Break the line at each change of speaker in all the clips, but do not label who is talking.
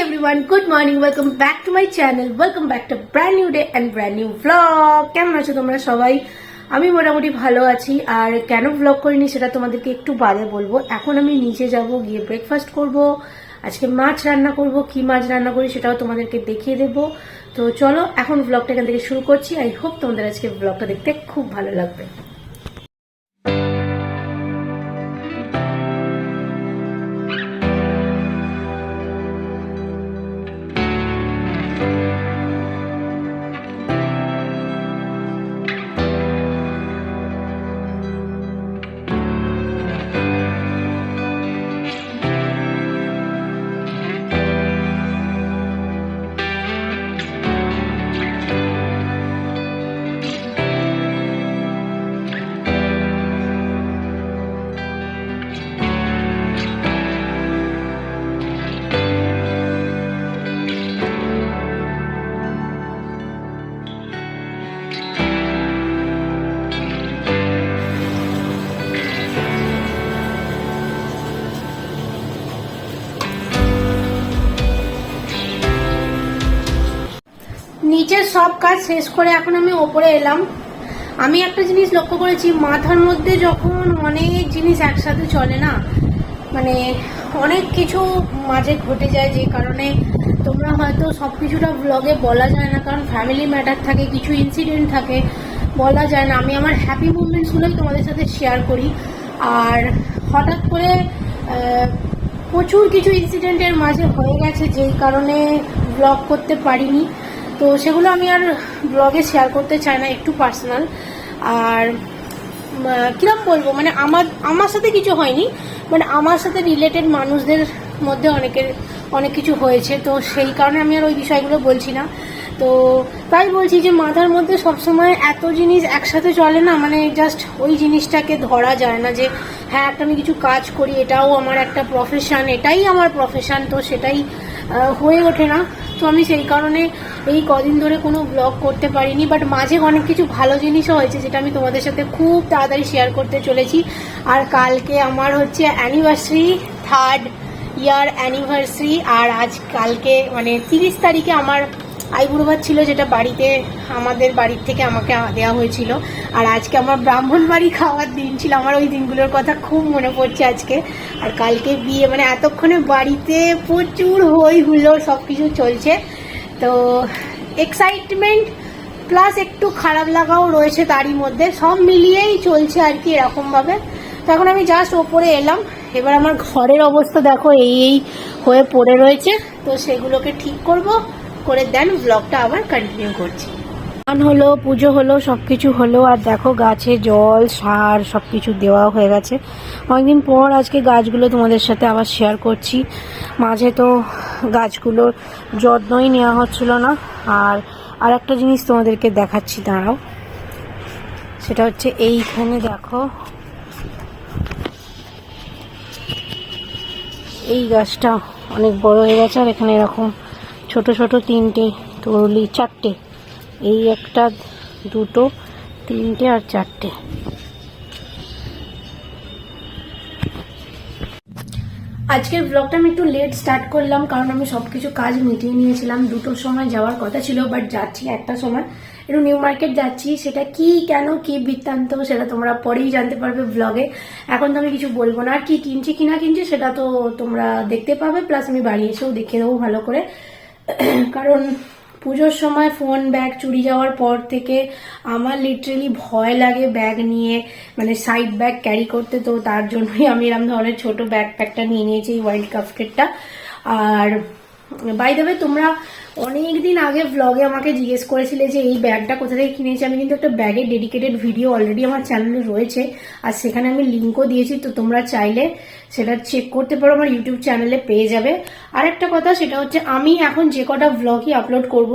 everyone, good morning, welcome back to my channel, welcome back to brand new day and brand new vlog. কেমন আছো তোমরা সবাই? আমি মোটামুটি ভালো আছি। আর কেন ব্লগ করিনি সেটা তোমাদেরকে একটু বাদে বলবো। এখন আমি নিচে যাব, গিয়ে ব্রেকফাস্ট করব। আজকে মাছ রান্না করব, কি মাছ রান্না করি সেটাও তোমাদেরকে দেখিয়ে দেব। তো চলো এখন ব্লগটা এখান থেকে শুরু করছি। আই হোপ তোমাদের আজকে ব্লগটা দেখতে খুব ভালো লাগবে। নিচের সব কাজ শেষ করে এখন আমি ওপরে এলাম। আমি একটা জিনিস লক্ষ্য করেছি, মাথার মধ্যে যখন অনেক জিনিস একসাথে চলে না, মানে অনেক কিছু মাঝে ঘটে যায়, যে কারণে তোমরা হয়তো সব কিছুটা ব্লগে বলা যায় না, কারণ ফ্যামিলি ম্যাটার থাকে, কিছু ইনসিডেন্ট থাকে, বলা যায় না। আমি আমার হ্যাপি মুভমেন্টসগুলোই তোমাদের সাথে শেয়ার করি। আর হঠাৎ করে প্রচুর কিছু ইনসিডেন্টের মাঝে হয়ে গেছে, যেই কারণে ব্লগ করতে পারিনি। তো সেগুলো আমি আর ব্লগে শেয়ার করতে চাই না, একটু পার্সোনাল। আর কিরম বলবো, মানে আমার সাথে কিছু হয়নি, মানে আমার সাথে রিলেটেড মানুষদের মধ্যে অনেক কিছু হয়েছে। তো সেই কারণে আমি আর ওই বিষয়গুলো বলছি না। তো তাই বলছি যে মাথার মধ্যে সবসময় এত জিনিস একসাথে চলে না, মানে জাস্ট ওই জিনিসটাকে ধরা যায় না যে হ্যাঁ একটা আমি কিছু কাজ করি, এটাও আমার একটা প্রফেশন, এটাই আমার প্রফেশন। তো সেটাই হয়ে ওঠে না। তো আমি সেই কারণে এই কদিন ধরে কোনো ব্লগ করতে পারিনি। বাট মাঝে অনেক কিছু ভালো জিনিসও হয়েছে, যেটা আমি তোমাদের সাথে খুব তাড়াতাড়ি শেয়ার করতে চলেছি। আর কালকে আমার হচ্ছে অ্যানিভার্সারি, 3rd ইয়ার অ্যানিভার্সারি। আর কালকে মানে 30 তারিখে আমার আইবুড়ো ভাত ছিল, যেটা আমাদের বাড়ির থেকে আমাকে দেওয়া হয়েছিল। আর আজকে আমার ব্রাহ্মণ বাড়ি খাওয়ার দিন ছিল। আমার ওই দিনগুলোর কথা খুব মনে পড়ছে আজকে। আর কালকে বিয়ে, মানে এতক্ষণে বাড়িতে প্রচুর হই হুল্লোড় সব কিছু চলছে। তো এক্সাইটমেন্ট প্লাস একটু খারাপ লাগাও রয়েছে তারই মধ্যে, সব মিলিয়েই চলছে আর কি এরকমভাবে। তো এখন আমি জাস্ট ওপরে এলাম। এবার আমার ঘরের অবস্থা দেখো, এই হয়ে পড়ে রয়েছে। তো সেগুলোকে ঠিক করে দেন ব্লগটা আবার কন্টিনিউ করছি। গান হলো, পুজো হলো, সব কিছু হলো। আর দেখো গাছে জল, সার সব কিছু দেওয়া হয়ে গেছে। অনেকদিন পর আজকে গাছগুলো তোমাদের সাথে আবার শেয়ার করছি। মাঝে তো গাছগুলোর যত্নই নেওয়া হচ্ছিল না। আর একটা জিনিস তোমাদেরকে দেখাচ্ছি, দাঁড়াও। সেটা হচ্ছে এইখানে দেখো, এই গাছটা অনেক বড় হয়ে গেছে। আর এখানে এরকম ছোট ছোট 3টে তরুলি, 4টে, এই 1টা 2টো 3টে আর 4টে। আজকের ব্লগটা আমি একটু লেট স্টার্ট করলাম, কারণ আমি সবকিছু কাজ মিটিয়ে নিয়েছিলাম। 2টোর সময় যাওয়ার কথা ছিল, বাট যাচ্ছি 1টার সময়। একটু নিউ মার্কেট যাচ্ছি। সেটা কি, কেন, কি বৃত্তান্ত সেটা তোমরা পরেই জানতে পারবে ব্লগে। এখন তো আমি কিছু বলবো না। আর কি কিনছি কি না কিনছি সেটা তো তোমরা দেখতে পাবে, প্লাস আমি বাড়ি এসেও দেখিয়ে দেবো ভালো করে। কারণ পুজোর সময় ফোন ব্যাগ চুরি যাওয়ার পর থেকে আমার লিটারেলি ভয় লাগে ব্যাগ নিয়ে, মানে সাইড ব্যাগ ক্যারি করতে। তো তার জন্যই আমি এরকম ধরনের ছোট ব্যাগপ্যাকটা নিয়ে নিয়েছি, এই ওয়াইল্ড কাফটেরটা। আর বাই দ্য ওয়ে, তোমরা অনেকদিন আগে ব্লগে আমাকে জিজ্ঞেস করেছিলে যে এই ব্যাগটা কোথা থেকে কিনেছি। আমি কিন্তু একটা ব্যাগের ডেডিকেটেড ভিডিও অলরেডি আমার চ্যানেলে রয়েছে, আর সেখানে আমি লিঙ্কও দিয়েছি। তো তোমরা চাইলে সেটা চেক করতে পারো, আমার ইউটিউব চ্যানেলে পেয়ে যাবে। আর একটা কথা, সেটা হচ্ছে আমি এখন যে কটা ব্লগই আপলোড করব,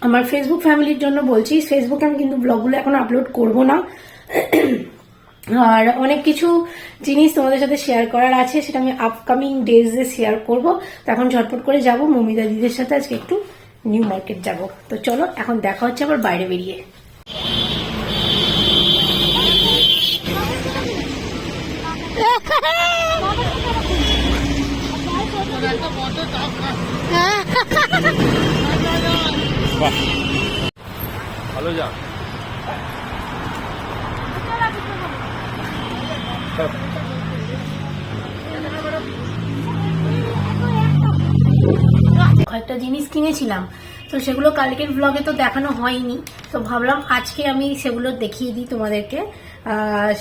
আমার ফেসবুক ফ্যামিলির জন্য বলছি, ফেসবুকে আমি কিন্তু ব্লগগুলো এখন আপলোড করব না। আর অনেক কিছু জিনিস তোমাদের সাথে শেয়ার করার আছে, সেটা আমি আপকামিং ডেজে শেয়ার করব। তো এখন ঝটপট করে যাব মমিতা দিদির সাথে আজকে একটু নিউ মার্কেট যাব। তো চলো এখন দেখা হচ্ছে আবার বাইরে বেরিয়ে।
বাহ ভালো যা
কয়েকটা জিনিস কিনেছিলাম, তো সেগুলো কালকের ব্লগে তো দেখানো হয়নি, তো ভাবলাম আজকে আমি সেগুলো দেখিয়ে দিই তোমাদেরকে।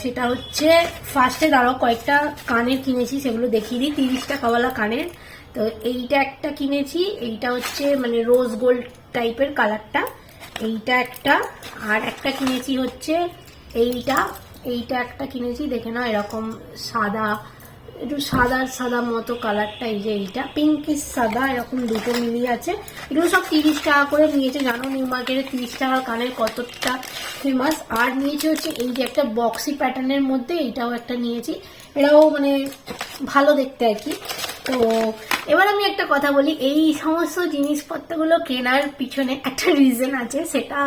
সেটা হচ্ছে ফার্স্টে দাঁড়াও, কয়েকটা কানের কিনেছি সেগুলো দেখিয়ে দিই। 30 টাকাওয়ালা কানের। তো এইটা একটা কিনেছি, এইটা হচ্ছে মানে রোজ গোল্ড টাইপের কালারটা, এইটা একটা। আর একটা কিনেছি হচ্ছে এইটা, এইটা একটা কিনেছি, দেখে না এরকম সাদা, একটু সাদা সাদা মতো কালারটা। এই যে এইটা পিঙ্কিশ সাদা, এরকম দুটো মিলিয়ে আছে। এগুলো সব 30 টাকা করে নিয়েছে। জানো নিউ মার্কেটে 30 টাকার কানের কতটা ফেমাস। আর নিয়েছি হচ্ছে এই যে একটা বক্সি প্যাটার্নের মধ্যে, এইটাও একটা নিয়েছি। এটাও মানে ভালো দেখতে আর কি। তো এবার আমি একটা কথা বলি, এই সমস্ত জিনিসপত্রগুলো কেনার পিছনে একটা রিজন আছে, সেটা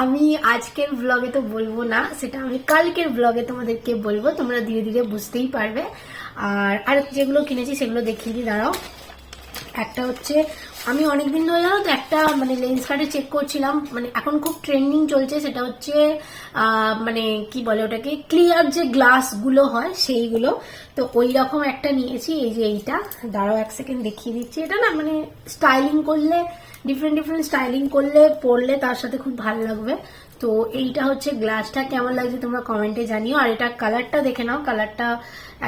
আমি আজকের ব্লগে তো বলবো না, সেটা আমি কালকের ব্লগে তোমাদেরকে বলবো, তোমরা ধীরে ধীরে বুঝতেই পারবে। আর যেগুলো কিনেছি সেগুলো দেখিয়ে দিই, দাঁড়াও। একটা হচ্ছে আমি অনেকদিন ধরে জানো তো একটা মানে লেন্স কার্ডে চেক করছিলাম, মানে এখন খুব ট্রেন্ডিং চলছে, সেটা হচ্ছে মানে কি বলে ওটাকে, ক্লিয়ার যে গ্লাসগুলো হয় সেইগুলো। তো ওই রকম একটা নিয়েছি, এই যে এইটা, দাঁড়াও এক সেকেন্ড দেখিয়ে দিচ্ছি। এটা না মানে স্টাইলিং করলে, ডিফারেন্ট স্টাইলিং করলে পরলে তার সাথে খুব ভালো লাগবে। তো এইটা হচ্ছে গ্লাসটা, কেমন লাগছে তোমরা কমেন্টে জানিও। আর এটা কালারটা দেখে নাও, কালারটা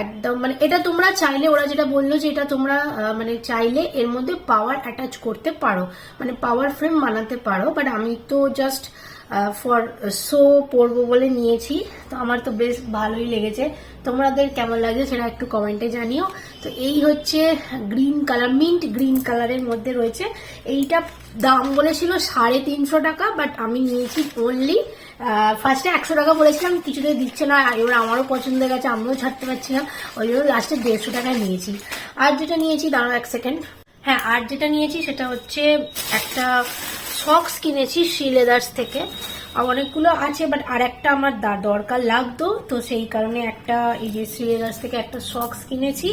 একদম মানে এটা তোমরা চাইলে, ওরা যেটা বললো যে এটা তোমরা মানে চাইলে এর মধ্যে পাওয়ার অ্যাটাচ করতে পারো, মানে পাওয়ার ফ্রেম বানাতে পারো, বাট আমি তো জাস্ট ফর শো পরবো বলে নিয়েছি। তো আমার তো বেশ ভালোই লেগেছে, তোমাদের কেমন লাগছে সেটা একটু কমেন্টে জানিও। তো এই হচ্ছে গ্রিন কালার, মিন্ট গ্রিন কালারের মধ্যে রয়েছে। এইটা দাম বলেছিল 350 টাকা, বাট আমি নিয়েছি অনলি ফার্স্টে 100 টাকা বলেছিলাম, কিছুতেই দিচ্ছে না। এবার আমারও পছন্দ হয়ে গেছে, আমিও ছাড়তে পারছি না, ওই জন্য লাস্টে 150 টাকায় নিয়েছি। আর যেটা নিয়েছি, দাঁড়াও এক সেকেন্ড, হ্যাঁ আর যেটা নিয়েছি সেটা হচ্ছে একটা সক্স কিনেছি শ্রী লেদার্স থেকে। আর অনেকগুলো আছে, বাট আর একটা আমার দরকার লাগতো, তো সেই কারণে একটা এই যে শ্রী লেদার্স থেকে একটা সক্স কিনেছি,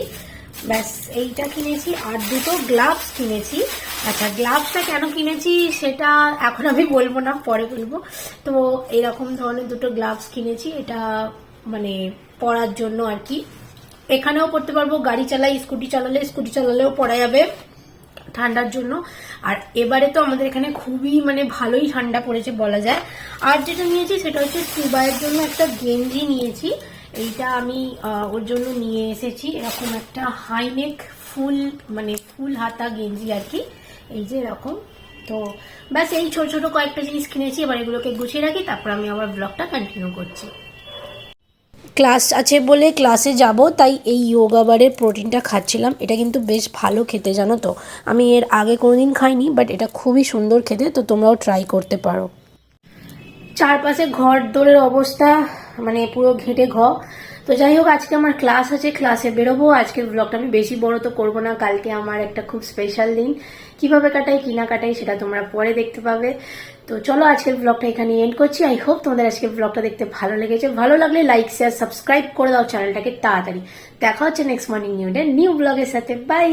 ব্যাস এইটা কিনেছি। আর দুটো গ্লাভস কিনেছি। আচ্ছা গ্লাভসটা কেন কিনেছি সেটা এখন আমি বলবো না, পরে বলবো। তো এরকম ধরনের দুটো গ্লাভস কিনেছি, এটা মানে পরার জন্য আর কি, এখানেও পড়তে পারবো, গাড়ি চালাই, স্কুটি চালালেও পরা যাবে ঠান্ডার জন্য। আর এবারে তো আমাদের এখানে খুবই মানে ভালোই ঠান্ডা পড়েছে বলা যায়। আর যেটা নিয়েছি সেটা হচ্ছে সুবাইয়ের জন্য একটা গেঞ্জি নিয়েছি, এইটা আমি ওর জন্য নিয়ে এসেছি, এরকম একটা হাইনেক ফুল মানে ফুল হাতা গেঞ্জি আর কি, এই যে এরকম। তো ব্যাস এই ছোট ছোট কয়েকটা জিনিস কিনেছি, এবার এগুলোকে গুছিয়ে রাখি, তারপর আমি আবার ব্লগটা কন্টিনিউ করছি। ক্লাস আছে বলে ক্লাসে যাব, তাই এই যোগা বারের প্রোটিনটা খাচ্ছিলাম। এটা কিন্তু বেশ ভালো খেতে, জানো তো, আমি এর আগে কোনোদিন খাইনি, বাট এটা খুবই সুন্দর খেতে, তো তোমরাও ট্রাই করতে পারো। চারপাশে ঘর দোরের অবস্থা মানে পুরো ঘেঁটে ঘ। তো যাই হোক, আজকে আমার ক্লাস আছে, ক্লাসে বেরোবো। আজকের ব্লগটা আমি বেশি বড় তো করবো না, কালকে আমার একটা খুব স্পেশাল দিন, কিভাবে কাটাই কি না কাটাই সেটা তোমরা পরে দেখতে পাবে। তো চলো আজকের ব্লগটা এখানে এন্ড করছি। আই হোপ তোমাদের আজকের ব্লগটা দেখতে ভালো লেগেছে, ভালো লাগলে লাইক শেয়ার সাবস্ক্রাইব করে দাও চ্যানেলটাকে তাড়াতাড়ি। দেখা হচ্ছে নেক্সট মর্নিং নিউ ব্লগের সাথে, বাই।